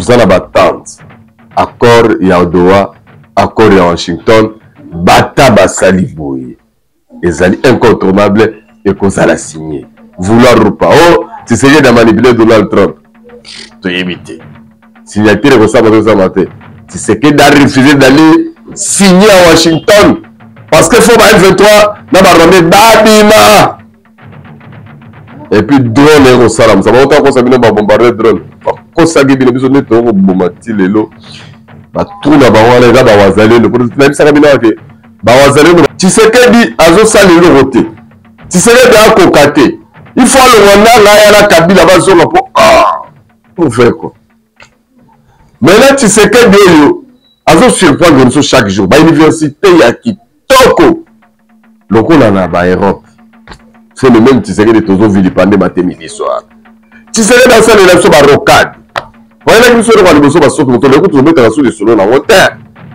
tozana batante accord ya Ottawa, accord ya Washington, bata basali boye ezali incontournable et kozala signé vouloir ou pas. Oh, tu sais de manipuler Donald Trump, tu éviter signature comme ça matin. Tu sais que d'aller refuser d'aller signer à Washington parce que faut pas F23 na ba ramener babima. Et puis drone et salam ça va autant qu'on s'abine ba bombarder drone ko sagi bino biso neto ko bomati lelo ba tuna ba wala ga ba wazale le pour la bisa bino ke ba wazale tu sais que dit azo sali le roté tu sais que da kokate il faut le rwanda là ya la kabila ba zo pour pour faire quoi. Mais là tu sais que Dieu azo surprendre nous chaque jour ba université ya kitoko lokola na ba Europe. C'est le même Tshisekedi tozo vilipande matemini soir. Tshisekedi dans cette élection ba rocade. Voilà que nous sommes dans le bosso ba soto moto le coup mettre sur le solo na hauteur.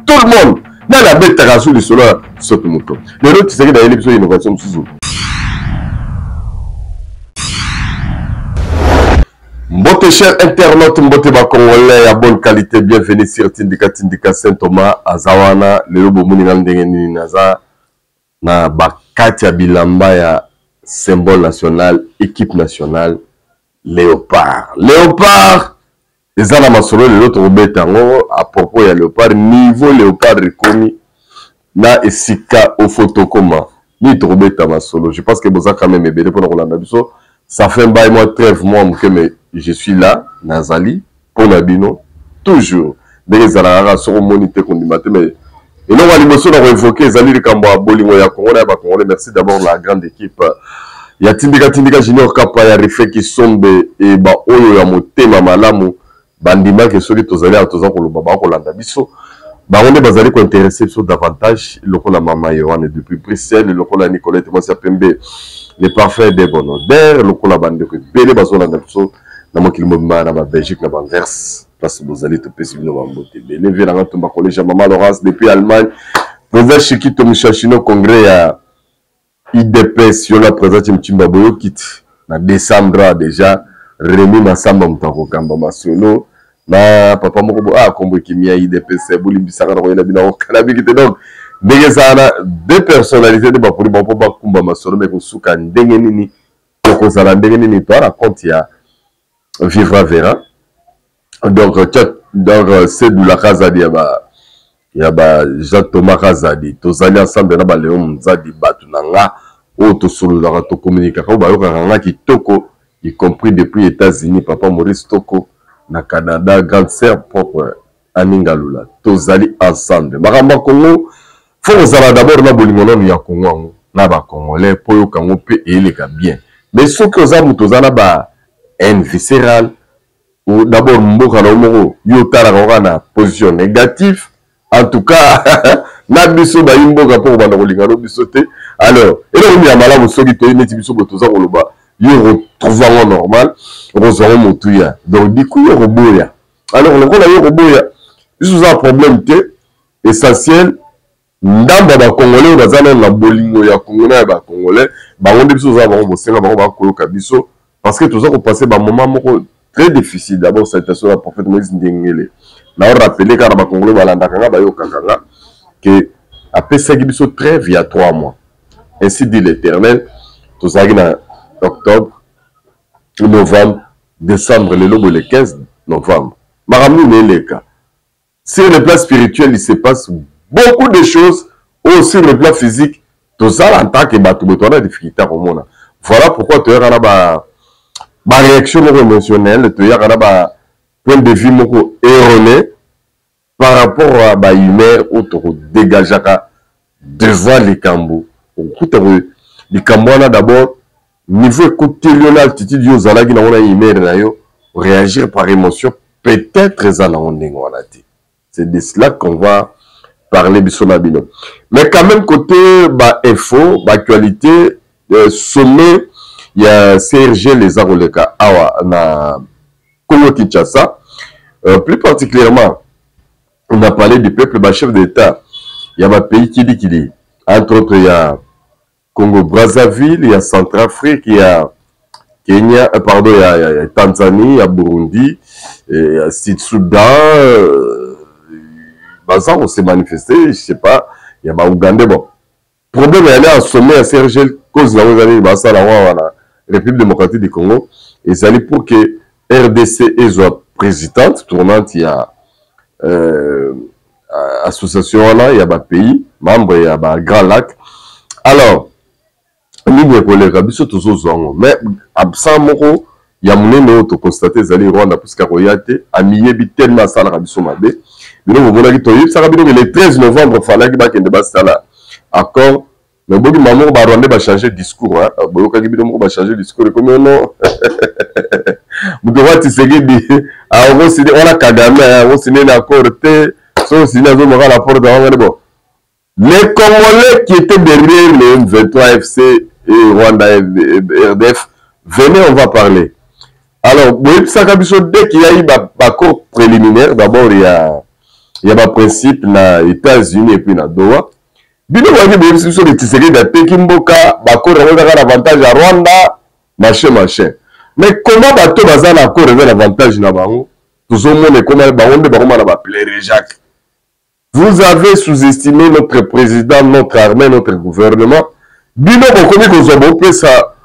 Tout le monde na la mettre sur le solo soto moto. Le autre Tshisekedi dans l'élection innovation sous. Mbote cher internaute mbote ba congolais ya bonne qualité, bienvenue sur Tindika Saint Thomas azawana le lobo muninga ndenge nini naza na bakati ya bilamba ya symbole national, équipe nationale, Léopard. Léopard, les ana masolo les autres robetango à propos ya Léopard, niveau Léopard reconnu na esika au photocoma. Ni robeta masolo. Je pense que vous avez quand même aidé pour Rolanda Bisso. Ça fait un bail moi trêve moi mais je suis là, Nazali, pour Nabino, toujours. Dès que Zalara sur monité qu'on dit mais et nous, on va évoquer les alliés de Kamboa, Bolingo, Congolais, merci d'abord la grande équipe. Il y a Tindika Junior Kapa, il y a Rifé qui sombe et Oyo ya Motema Malamu, Bandima qui sont tous allés à tous ans pour le Baba Rolanda Bisso. On est basé pour intéresser sur davantage le Kola Mama Yohan depuis Bruxelles, le Kola Nicolette Mosia Pembe, les parfaits des bonhommes, le Kola Bande que Bélé Bazolanda Bisso, dans mon kilomètre dans la Belgique, dans la Verse. Parce que vous allez te payer le Bamboté. Les vérands tombent à collège à Maman Laurence depuis Allemagne. Président Chikito Michachino Congrès à IDP sur la présidente Mtimbaboyo quitte. En décembre déjà, Rémi Massamba Mutako Kamba Masolo. Na papa Moko Kombo Kimia IDP c'est Bouli Bissara Royal Bina Kanabi qui donc. Deux personnalités de Bapuri Bampo Bakumba Masolo mais Koussouka Ndengenini. Koko Zala Ndengenini, toi raconte il y a Vivra Vera. Donc, c'est de la Kazadi, il y a Jean-Thomas Kazadi, tous allés ensemble, il y a Léon Zadi, Batunanga, auto solo, la communication, qui toko, y compris depuis les États-Unis, Papa Maurice Toko, na Canada, grande sœur propre, Aningalula, tous allés ensemble. Maramba Congo, faut d'abord la Bolimonon, il y a Congo, na ba Congolais, pour le Congo, et les bien. Mais ce que vous avez, tous allés, haine viscérale, ou d'abord mboka na moko yo tala na position négative en tout cas na biso ba mboka pour bana kolinga no biso te alors et là on y a malamu soki to neti biso botoza koloba yo retrouver normal rozoro motuya donc du coup yo roboya alors le kola yo roboya biso za problème te essentiel ndamba ba congolais bazana na bolingo ya congolais ba congolais ba onde biso za ba bosenga ba koyoka biso parce que toza ko passer ba moment moko très difficile. D'abord, cette question la prophète Moïse Ndengele. Là, on rappelait quand on a congolais balandakanga bayo kakanga que après ça biso trêve il y a 3 mois. Ainsi dit l'Éternel. Tout ça en octobre, novembre, décembre, le 15 novembre. Maramou n'est le cas. Sur le plan spirituel, il se passe beaucoup de choses. Ou sur le plan physique, tout ça en tant que bateau, on a des difficultés au monde. Voilà pourquoi tu as ma réaction émotionnelle, tu as un point de vue erroné par rapport à ma humeur ou tu dégages devant les cambos. Les cambos, d'abord, niveau écoute, l'altitude, réagir par émotion, peut-être c'est de cela qu'on va parler. Mais quand même, côté info, actualité, sommet. Il y a CRG les Aroleka Awa na Congo Kinshasa. Plus particulièrement, on a parlé du peuple, chef d'État. Il y a un pays qui dit. Entre autres, il y a Congo Brazzaville, il y a Centrafrique, il y a Kenya, pardon, il y a Tanzanie, il y a Burundi, Sud-Soudan, ça, on s'est manifesté, je sais pas, il y a Ougandais, bon. Problème, il y a un sommet à CRGL, cause de la République démocratique du Congo, et ça allait pour que RDC soit présidente, tournante, il y a association là, il y a des pays, membres, il y a des Grand Lac. Alors, nous, les collègues, mais absent, il y a mon nom de constater que Rwanda parce qu'il a mis tellement ça la Rabiso Mabé. Mais nous, le 13 novembre, il fallait qu'il y ait un accord. Mais bon, maman va Rwanda changer de discours. Bon, quand il va changer de discours, comme non. Vous devez dire, on va signer, on a Kagame, on va signer l'accord. Si on signe la porte, les Congolais qui étaient derrière les M23 FC et Rwanda RDF, venez, on va parler. Alors, dès qu'il y a eu un accord préliminaire, d'abord, il y a un principe dans les États-Unis et puis dans Doha. Bino waki boyebi biso le Tshisekedi ateki mboka bakoro ezaka avantage à Rwanda machin. Mais comment bato baza na accord eza avantage na bango tozomona comment bango nde bakoma na baplaire Jacques. Vous avez sous-estimé notre président, notre armée, notre gouvernement. Bino bokomi kozwa bopesa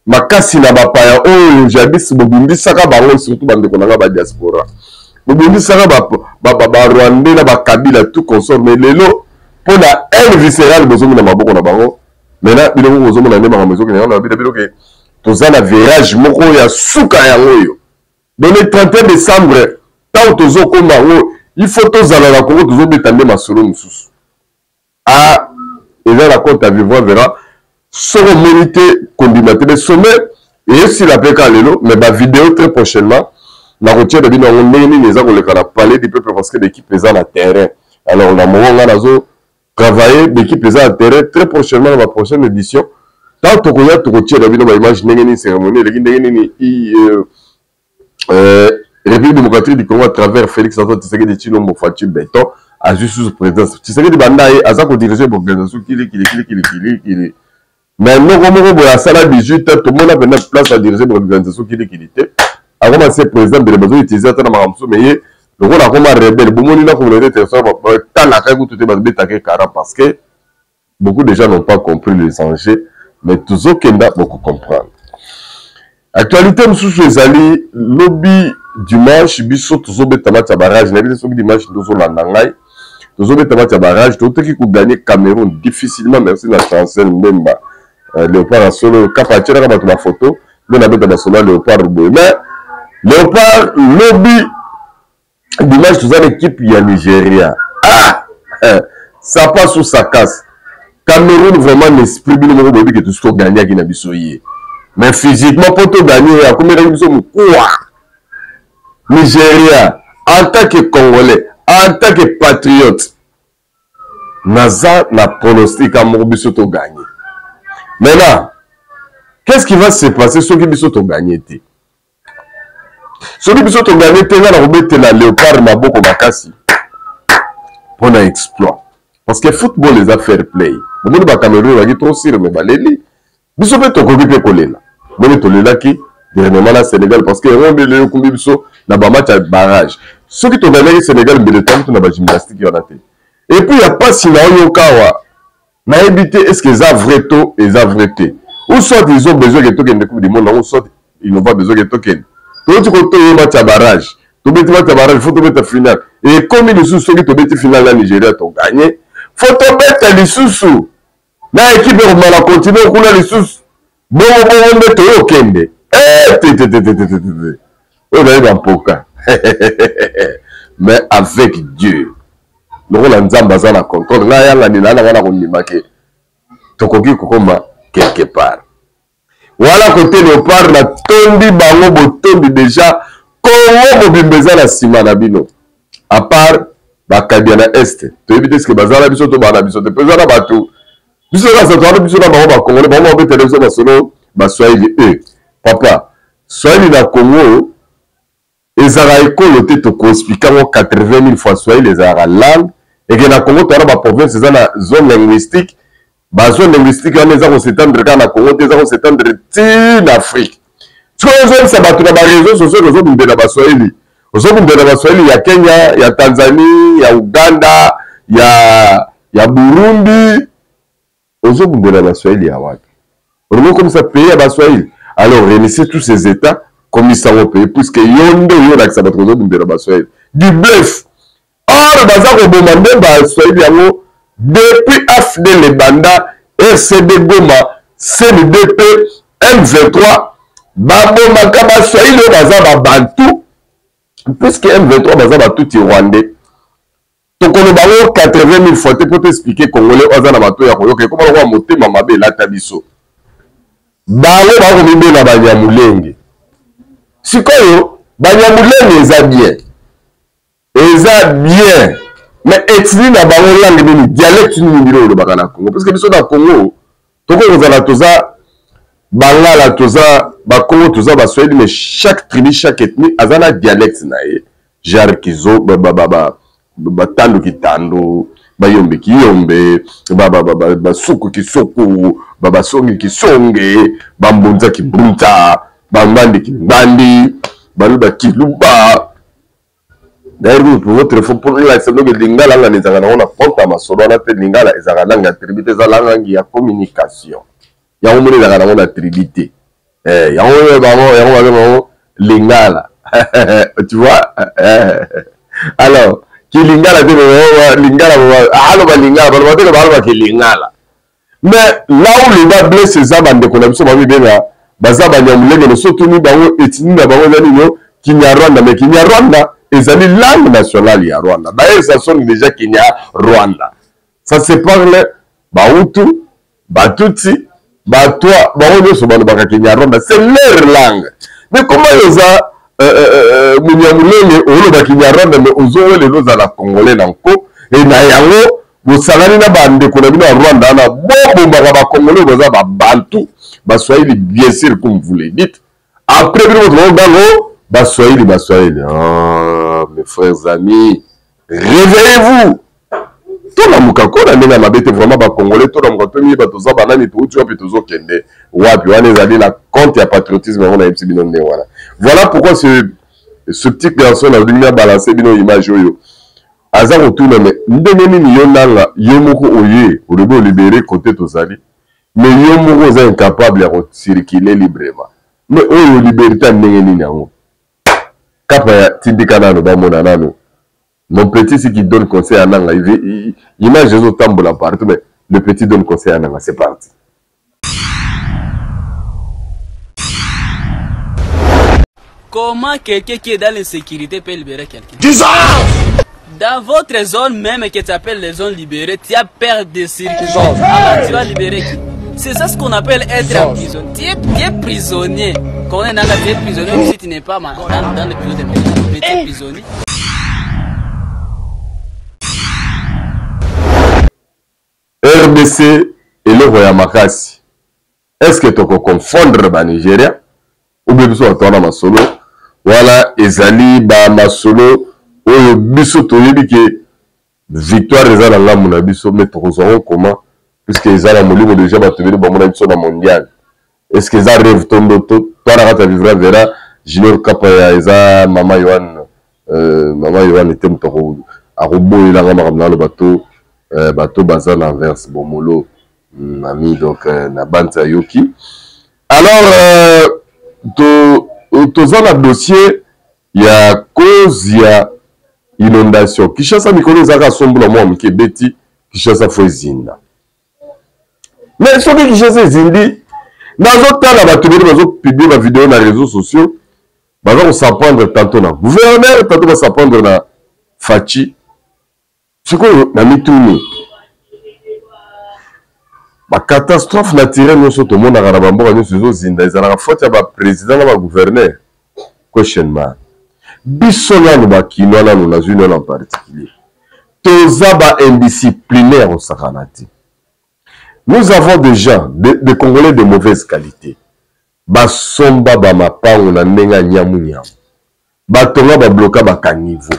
makasi na bapaya oyo jadis bobimbisaka bango surtout bandeko nanga ba diaspora. Bobimbisaka ba Rwandais na bakabila tout consort mais lelo pour la haine viscérale besoin na maboko na bango. Maintenant biloko besoin na ndema maison ke na biloko ke toza na virage moko ya suka yango yo. Donc le 31 décembre tant tozo koma il faut tozala la Congo tozo betande masolo mususu. Ah et là la compte à vivre verra seront mérité condimenter le sommet et si la PK lelo mais ma vidéo très prochainement la retire de bino ngeni les gens le kana parler du peuple parce que l'équipe est à terrain. Alors la moment on a travailler l'équipe est à terrain très prochainement dans la prochaine édition. Tant que tu retire de bino image ngeni cérémonie ngeni République démocratique du Congo à travers Félix Antoine Tshisekedi Tshilombo Fatou Beton a juste sous présidence Tshisekedi Bandaye a ça ko diriger l'organisation qui mais non, comme on a ça 18 ans, tout le monde a une place à diriger l'organisation qui était. Avant de ser président de besoin d'utiliser un peu mais le rôle a comme un rebelle. Beaucoup de la communauté internationale tant la caille tout est basé à Kara parce que beaucoup de gens n'ont pas compris les enjeux, mais tous autres qui beaucoup comprendre. Actualité nous sous les alliés lobby dimanche biso tous autres bêta match barrage. La vidéo sur dimanche nous sommes en Nangai. Tous autres bêta match barrage. Tout qui peut gagner Cameroun difficilement merci la chancelle Mbemba. Léopard solo capacité là ma photo le na bête national Léopard mais Léopard lobby dimanche tous l'équipe ya Nigeria ça passe ou ça casse Cameroun vraiment l'esprit bien mo bobi que tout ce gagner qui na bisoyé mais physiquement pour tout gagner à combien de sommes quoi Nigeria en tant que Congolais en tant que patriote naza na pronostic à mo biso to gagner. Maintenant, qu'est-ce qui va se passer ceux qui ont gagné? Ceux qui ont gagné, c'est la Léopard Maboko Bakassi pour un exploit. Parce que le football les a fair play. Le monde de Cameroun a dit trop sire, mais Baléli. Ils ont fait tout copier coller là. Bon, tout le qui dernièrement la Sénégal parce que on veut le combien biso na ba match à barrage. Ceux qui ont gagné Sénégal mais le temps tout na ba gymnastique y en a fait. Et puis il y a pas si na Yokawa. Na éviter est-ce qu'ils ont vrai taux et ils ont vrai té. Ou soit ils ont besoin de token de coupe du monde, ou soit ils n'ont pas besoin de token. Tout le monde est match à barrage. Tout le monde barrage, il faut mettre à finale. Et comme ils sont ceux qui ont été finale la Nigeria ont gagné, faut mettre les sous-sous. La équipe va continuer à couler les sous. Bon, on met au Kende. On va dans Poka. Mais avec Dieu. Le rôle en la contrôle. Là, il y a Tokoki Kokoma quelque part. Voilà côté Léopard, la tondi bango botondi déjà. Comment mobimbeza la sima na bino. À part, Bakabiana Est. Tu évites ce que Bazala biso to bana biso. Tu peux aller bateau. Biso la satoire biso na bango bakongole. Bango ba télévision basolo baswahili papa. Swahili na Congo. Ezara école te to ko expliquer 80 000 fois Swahili ezara langue. Et que na Congo tu as ma province c'est la zone linguistique. La zone linguistique on est à s'étendre quand na Congo tu es à s'étendre en Afrique. Tu vois ça battu dans les réseaux sociaux les autres de la Swahili. ozokundela baswahili ya Kenya, ya Tanzanie, ya Uganda, ya Burundi, ozokundela baswahili ya wapi? On comme ça payer à baswahili. Alors réunissez tous ces états comme ça au pays puisque yondo yona que ça va trop de baswahili. Du bluff. Or bazako bomande baswahili yango depuis AFDEL Banda, RCD Goma, CNDP, M23 babomaka baswahili bazaba bantu puisque M23 bazaba tout rwandais. Tokolo bango 80 000 fois pour t'expliquer congolais oza na bato ya koyoka comment on va monter mamabe la tabiso. Bango bako mibela banyamulenge. Sikoyo banyamulenge eza bien. Eza bien. Mais etini na bango langue nini dialecte nini ndilo lo bakana Congo parce que biso na Congo toko kozala toza bangala toza bakongo toza baswahili mais chaque tribu chaque ethnie azana dialecte na ye. Genre kizo batando kitando bayombe kiyombe basuku kisuku babasongi kisonge bambunza kibunza bambandi kimbandi baluba kiluba. D'ailleurs pour votre info pour la semaine que lingala nga nizanga na ona ponta masolo na te lingala ezanga nanga tribité za langi ya communication ya umuri la na ona tribité ya umuri ba lingala tu vois alors qui lingala de lingala alo ba lingala ba ki lingala mais là où les bas blessés ça bande ko na biso ba bibena bazaba nyamulenge no surtout ni bango etini na bango nani yo Kinyarwanda mais Kinyarwanda ezali langue nationale ya Rwanda. D'ailleurs ça sonne déjà Kenya Rwanda. Ça se parle Bahutu, Batutsi, Batwa, Baono so baka Kinyarwanda, c'est leur langue. Mais comment yoza munyamulenge oloba Kinyarwanda mais ozo le loza la congolais nanko et na yango bosalani na bande ko na bino Rwanda na bombo ba congolais boza ba bantu baswahili bien sûr comme vous le dites. Après bino bongo baswahili. Oh, mes frères amis, réveillez-vous. Tout le monde a dit vraiment ba congolais tout le monde a dit batoza banani tout tu puis tozo kende wapi wana ezali la compte ya patriotisme on a yebisi bino nde wana. Voilà pourquoi ce petit garçon a venu balancer bino image yo. Aza retourne mais ndenge nini yo nanga yo moko oye olebo libérer côté tozali mais yo moko oza incapable ya circuler librement. Mais oyo liberté ndenge nini yango Kapa tindikana no bamona nano. Mon petit c'est qui donne conseil à Nanga. Image les autres tambours partout, mais le petit donne conseil à Nanga. C'est parti. Comment quelqu'un qui est dans l'insécurité peut libérer quelqu'un? Dans votre zone même qui s'appelle les zones libérées, tu as peur de circulation. Alors tu vas libérer qui? C'est ça ce qu'on appelle être en prison. Tu es prisonnier. Quand on est dans la vie prisonnier, même si tu n'es pas dans le bureau de prison, mais tu es prisonnier. RDC et le Royaume Makassi. Est-ce que tu peux confondre le Nigeria ou bien tu vas masolo? Voilà, ezali ba masolo ou biso toyebi que victoire ezala la mona biso mais tozoro comment puisque ezala molimo déjà batubeli ba mona biso na mondial. Est-ce que ça rêve tondo toi la ta vivra verra Junior Kapa ya eza mama Yohan était mtoko a robo ila ngama kamna le bateau baza l'inverse bomolo ami donc na banta yoki. Alors toza na dossier ya cause ya inondation Kishasa mikolo zaka sombola mo mke beti Kishasa fozinda mais ce que Kishasa zindi nazo tala batubeli bazo publier ba vidéo na réseaux sociaux bazo s'apprendre tantôt na gouverneur tantôt va s'apprendre na Fachi siko na mituni ba catastrophe naturelle nyonso to mona kana bamboka nyonso ezozinda ezalaka faute ya ba président na ba gouverneur question mark biso nanu bakino nanu na zone en particulier toza ba indisciplinaire au sakanati. Nous avons des gens des Congolais de mauvaise qualité basomba ba mapango na ndenga nyamu nyamu batonga ba bloka ba caniveau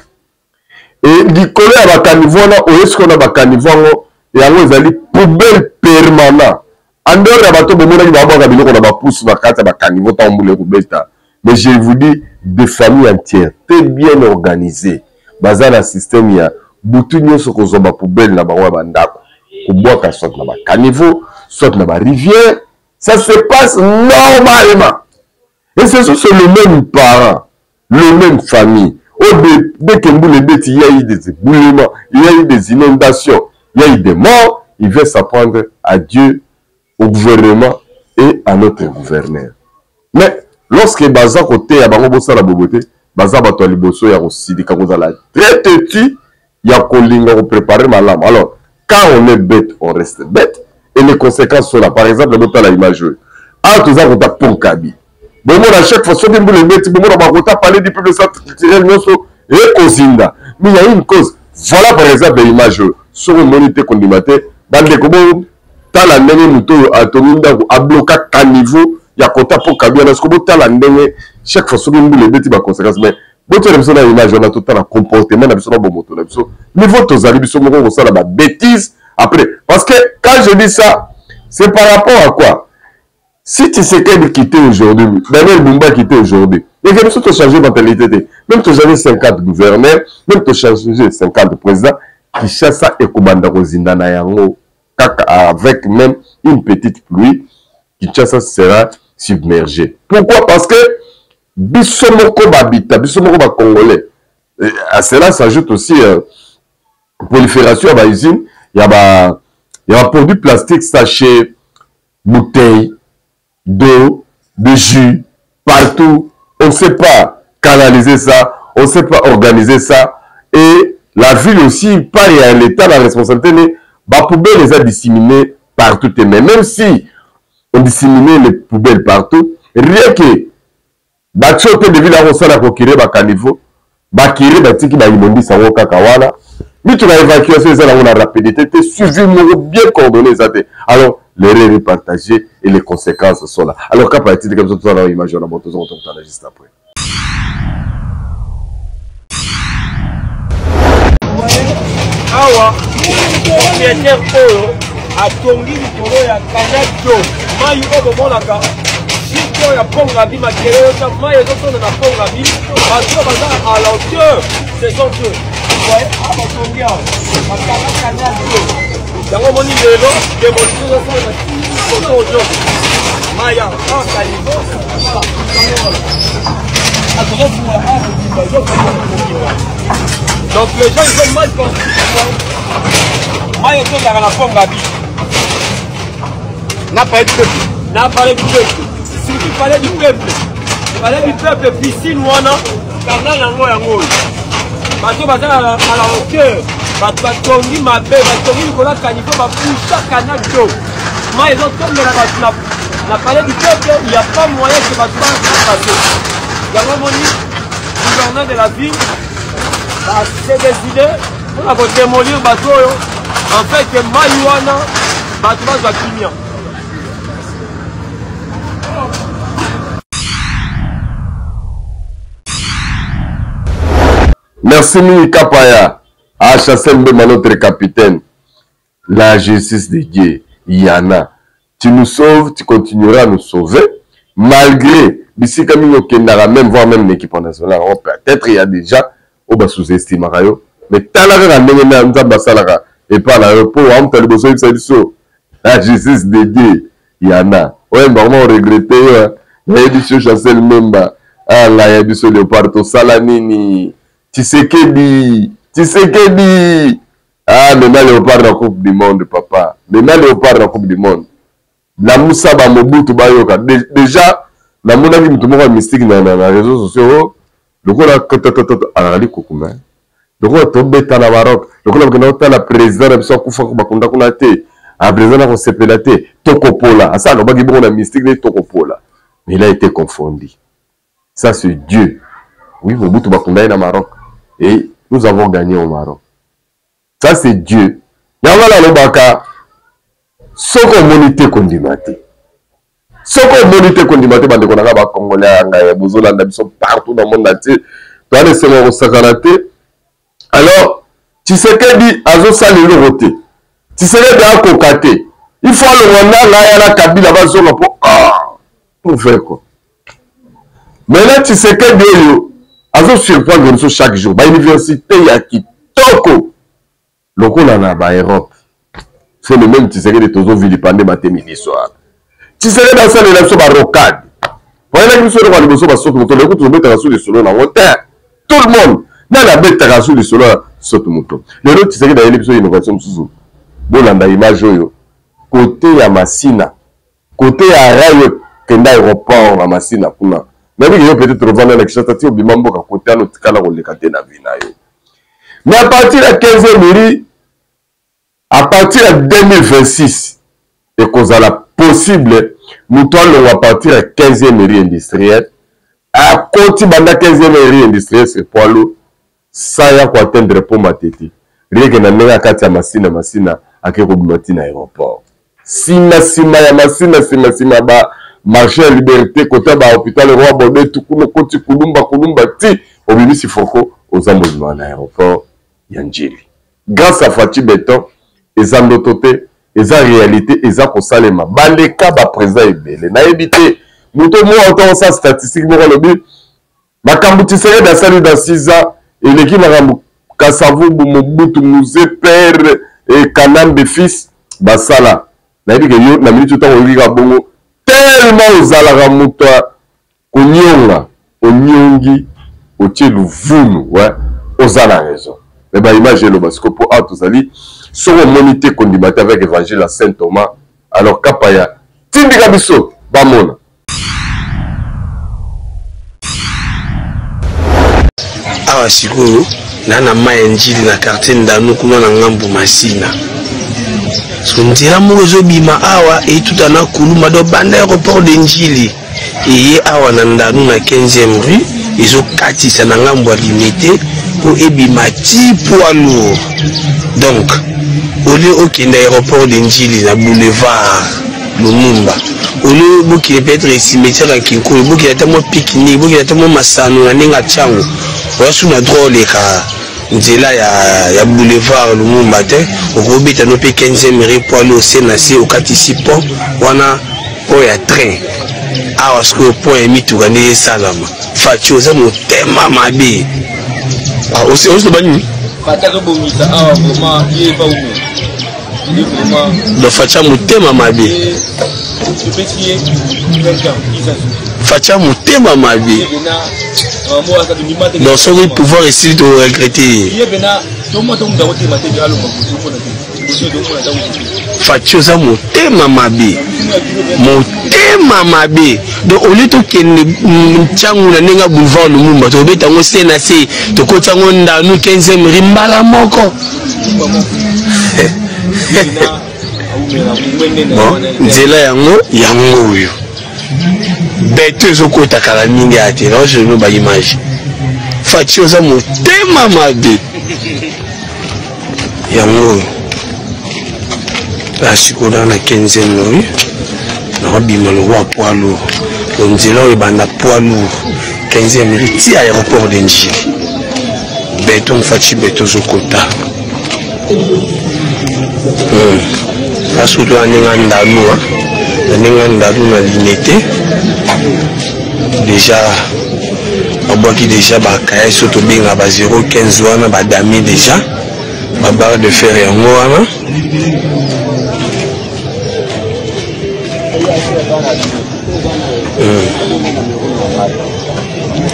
et likolo ya ba caniveau na oyesko na ba caniveau yango ezali poubelle permanent en dehors ya bato bomona ki babwaka biloko na ba pousse ba kata ba caniveau ta mbule kubeta Mais je vous dis, des familles entières, très bien organisées. Basé dans le système, il y a beaucoup de choses qui sont dans la poubelle, dans la bandako. Pour boire, soit dans la caniveau, soit dans la rivière. Ça se passe normalement. Et c'est le même parent, le même famille. Dès que il y a eu des éboulements, il y a eu des inondations, il y a eu des morts, il veut s'apprendre à Dieu, au gouvernement et à notre gouverneur. Mais lorsque Baza côté à Bango Bossa la Boboté, Baza Bato Liboso ya Rosidi Kakozala très petit, il y a Kolinga pour préparer ma lame. Alors, quand on est bête, on reste bête. Et les conséquences sont là. Par exemple, le la image. Ah, tout ça, on t'a ponkabi. Bon, moi, à chaque fois, si on est bête, bon, on va parler du peuple central et Kozinda. Mais il y a une cause. Voilà, par exemple, l'image. Sur une monité qu'on dit, bande comme t'as la nene muto à Tominda à bloquer à niveau. Il y a côté pour Kabia, parce que t'as la nene. Chaque fois, si on est bête, il y a conséquences. Mais bon, tu as besoin d'une image, on a tout le comportement, on a besoin d'un bon moto. Mais votre amis, on ça la bêtise. Après, parce que quand je dis ça, c'est par rapport à quoi? Si tu sais qu'elle quitter aujourd'hui, Daniel Bumba quitter aujourd'hui, et que tu as changé de mentalité, même tu as changé 50 gouverneurs, même tu as changé 50 présidents, qui chassent ça et Koubanda Rosinda Nayango, avec même une petite pluie, qui chasse sera submergé. Pourquoi? Parce que Bissomoko Babita, Bissomoko Congolais, à cela s'ajoute aussi prolifération à la usine. Il y a produits plastiques, sachets, bouteilles, d'eau, de jus, partout. On ne sait pas canaliser ça, on ne sait pas organiser ça. Et la ville aussi, pas il y a l'État, la responsabilité, mais les poubelles les a disséminées partout. Mais même si on disséminait les poubelles partout, rien que Bachote de ville à Rosala Kokire, Bakanivo, Bakire, Batiki, Baimondi, Sawo Kakawana. Mais tu as évacué la rapidité, tu suivi bien coordonné. Alors, l'erreur est partagée et les conséquences sont là. Alors, qu'à partir de comme ça, tu as l'image, on a monté juste après. Awa, propriétaire Polo, a tongi Polo ya Kanadio, Mayu Obomonaka, Chiko ya Pongabi, Makere, Mayu Obomonaka na Pongabi, Bato Baza à l'auteur, c'est son feu. Ouais, à Botongia, à Kanadio. Yango moni lelo, démolition de son photo. Maya, en Calibo, donc les gens ils ont mal compris. Maya est dans la Pongabi. N'a pas été peuple. N'a parlé du peuple. Si tu parlais du peuple, parlais du peuple, piscine ou non, canal yango yango. Bato baza à la hauteur. Batongi mabe, batongi Nicolas Kanifo, bapoucha canal d'eau. Moi, ils ont tombé là-bas. On a parlé du peuple, il n'y a pas moyen que Bato passer. Il y a vraiment le gouverneur de la ville, s'est décidé pour démolir Bato. En fait, que Maïwana, Bato va finir. Merci Mika Paya. À chasser notre capitaine, la justice de Dieu, Yana. Tu nous sauves, tu continueras à nous sauver, malgré, d'ici comme nous kendara, même voire même l'équipe nationale, peut-être il y a déjà, on va sous-estimer, mais talara n'a pas et par l'aéroport, on t'a le besoin de la justice de Dieu, Yana. Ouais, vraiment regretté, il y a des choses chasser le même, ah là, il y a des choses Léopardo Salanini, tu sais que dit. Tu sais que dit, ah, maintenant Léopard dans la Coupe du Monde, papa. Maintenant Léopard dans la Coupe du Monde. La Moussa Bamobutu Bayoka. Déjà, la Mouna qui me mystique dans les réseaux sociaux, le coup là, alors, Koukouma. Le coup là, tombé dans la Maroc. Le coup là, la présidente, la Koufa Bakunda Kunate, la présidente de Sepelate, Tokopola. Ah, ça, le bagi bon, la mystique de Tokopola. Mais il a été confondu. Ça, c'est Dieu. Oui, Mobutu Bakunda est dans le Maroc. Et nous avons gagné au Maroc. Ça, c'est Dieu. Yamala Lobaka, soko monité kondimate. Soko monité kondimate, bande konanga ba Congolais, Angaya, Bozolanda, ils sont partout dans le monde entier. Tu as laissé mon sakanate. Alors, tu sais que dit, Azo Sali le roté. Tu sais que dit, Kokate. Il faut le Rwanda, là, il y a la Kabila, pour faire quoi. Mais là, Tshisekedi oyo azo surprendre nous chaque jour. Ba université ya kitoko lokola na ba Europe. C'est le même Tshisekedi tozo vilipande matemi soir. Tshisekedi dans ça les ba rocade. Voilà que nous sommes dans le ba saute moto le coup mettre sur le solo na hauteur. Tout le monde na la mettre sur le solo saute moto. Le autre Tshisekedi dans l'épisode innovation sous. Bolanda image oyo côté ya Masina. Côté ya rayo kenda aéroport na Masina kuna. Mais oui, peut-être revendre avec ça, au bimambo à côté à notre cas, on les caté na vina. Mais à partir de 15e mairie, à partir de 2026, et qu'on a la possible, nous allons à partir de 15e mairie industrielle, à côté de 15e mairie industrielle, c'est pour l'eau, ça y a quoi atteindre pour ma tête. Rien que n'a pas qu'à Masina, à Kérobumatina aéroport. Sima, ya Masina, sima, ba. Marché à liberté, côté de l'hôpital, le roi Bordé, tout le côté Kulumba, ti, au Bibisi Foko, aux amoureux à l'aéroport, Yanjili. Grâce à Fatih Béton, ils ont noté, ils ont réalité, ils ont consalema. Baleka, ba présent et belé. Na évité, nous te moi, autant ça statistique, nous allons dire, ma camboutissée dans salut dans 6 ans, et l'équipe m'a Kassavou, Mobutu, Mouzé, père, et Kanambe, fils, Basala. Na évité que nous, na minute tout le temps, on lit bongo. Tellement aux alaramouta, Onyonga, Onyongi, Otielu Vunu, ouais, aux ala raison. Mais bah, imaginez-le, parce que pour Atozali, sur le monité qu'on dit avec l'évangile à Saint Thomas, alors Kapaya, Tindika Bisso, Bamona. Ah, siko, nana mayenjili na quartier ndanu kuna na ngambu Masina. Nzela moko bima awa et tout ana kuluma do banda aéroport de Njili et awa na ndanu na 15e rue izo katisa na ngambo ya limité pour ebima ti poids lourd. Donc au lieu okende aéroport de Njili na boulevard Lumumba au lieu boki peut-être cimetière à Kinkolo boki ata mo pique-nique boki ata mo masano na ninga tchango wasu na drôle ka nzela ya boulevard Lumumba te okobita no pe 15e mairie pour aller au Sénat au katisi pont wana po ya train awa sko pont ya mituka ne salama facho za motema mabe aussi bani pataka bomisa awa vraiment ye ba umu do facha motema mabe facha motema mabe dans son pouvoir essayer de regretter fachoza motema mabe donc au lieu to kende mchangu na nenga boulevard Lumumba to beta ngo sena se to ko tsango ndanu 15e rimbala moko nzela yango oyo bête ezokota kala mingi ate na je no ba image fachoza motema mabe yango la sikoda na 15e rue na bima le roi poids lourd nzela oyo banda poids lourd 15e rue ti aéroport de Njili béton fachi béton zokota asuto aninga ndanu na limité déjà abwaki déjà bakaya soto benga ba 015 wana badami déjà ba barre de fer yango wana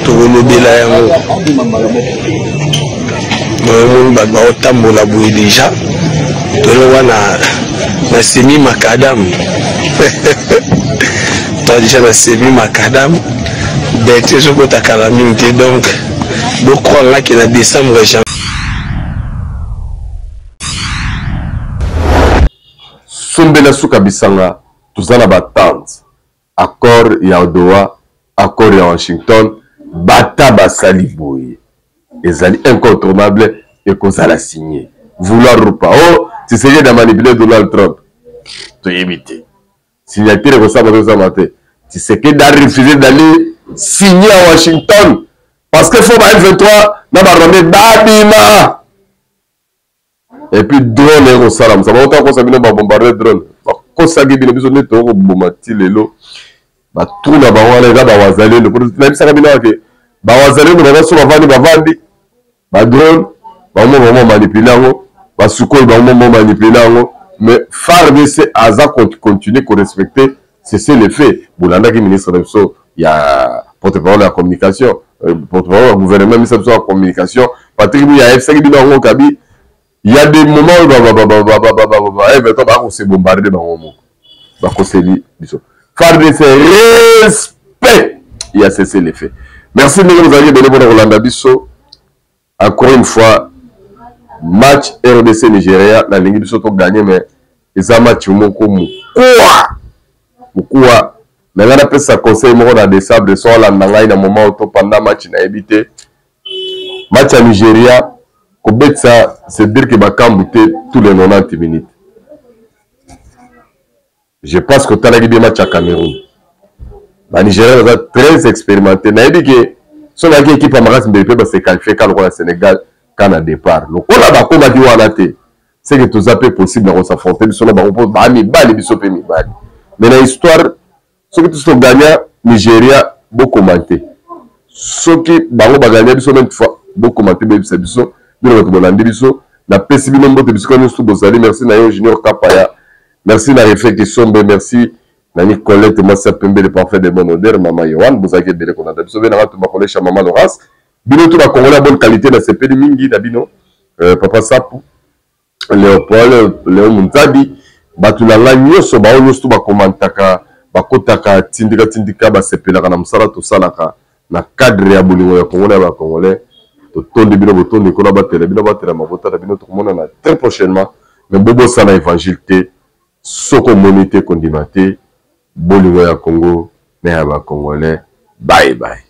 tolobela yango moyemoni bato baotambola boye déjà tolo wana na semi macadam toi déjà na semi macadam bête je kota kala mingi donc beaucoup là qui na décembre janvier sombela suka bisanga tuzana batante accord ya Ottawa accord ya Washington bata basali boye ezali incontournable et qu'on ça la signé vouloir ou pas oh tu sais de manipuler Donald Trump tu éviter signature comme ça matin tu sais que d'aller refuser d'aller signer à Washington parce que faut ba F23 na ba ramener babima et puis drone et au salam ça va autant qu'on s'abîme ba bombarder drone ko sagi bino biso neto ko bomati lelo batuna bango wana eza bawazalendo nayebisaka bino ake bawazalendo banaso bavandi badrone bango manipule yango basukoi bango manipule yango mais FARDC aza continue korespecte cesser les faits bolandaki ministre na biso ya porte-parole ya communication porte-parole ya gouvernement ministre na biso ya communication Patrick Mouya ayebisaki bino yango kabi il y a des moments où Everton va se bombarder dans le monde. FARDC respect. Il y a cessé les faits. Merci de nous avoir donné pour Rolanda Bisso. Encore une fois, match RDC Nigeria. La Ligue Bisso a gagné, mais ils ont match Moukoua. Mais on a fait ça conseil dans des sables de son là dans moment où pendant match n'a évité. Match à Nigeria. Ça, c'est dire que Bakambouté tous les 90 minutes. Je pense que tu as des matchs à Cameroun. Le Nigeria est très expérimenté. Il dit que si on a une équipe à Maras Mbépé, se qualifier quand le Sénégal quand on départ. Donc, on a beaucoup de choses. C'est que tout ça peut possible de s'affronter. Mais dans l'histoire, ceux qui sont gagnés, Nigeria, beaucoup commenté. Ceux qui ont gagné, beaucoup commenté. La PCB merci na Junior Kapaya, merci na Refek Sombe, merci na Nicolette Massa Pembe le parfait de bon odeur, Maman Yohan, vous avez bien qu'on a besoin de ma collègue Maman Loras, bino tout la Congolais bonne qualité dans CP de Mingi, Dabino, Papa Sapou, Léopold, Léo Muntadi, Batulanga Nyoso, Baolos, Bakomantaka, Bakotaka, Tindika, CP la Kanamsara, tout ça na cadre ya bolingo ya Congolais. Ton de bino boton de kola batela bino batela mavota bino tout le monde très prochainement mais bobo sana évangile té soko monité kondimate bolingo ya Congo mais ya ba Congolais bye bye.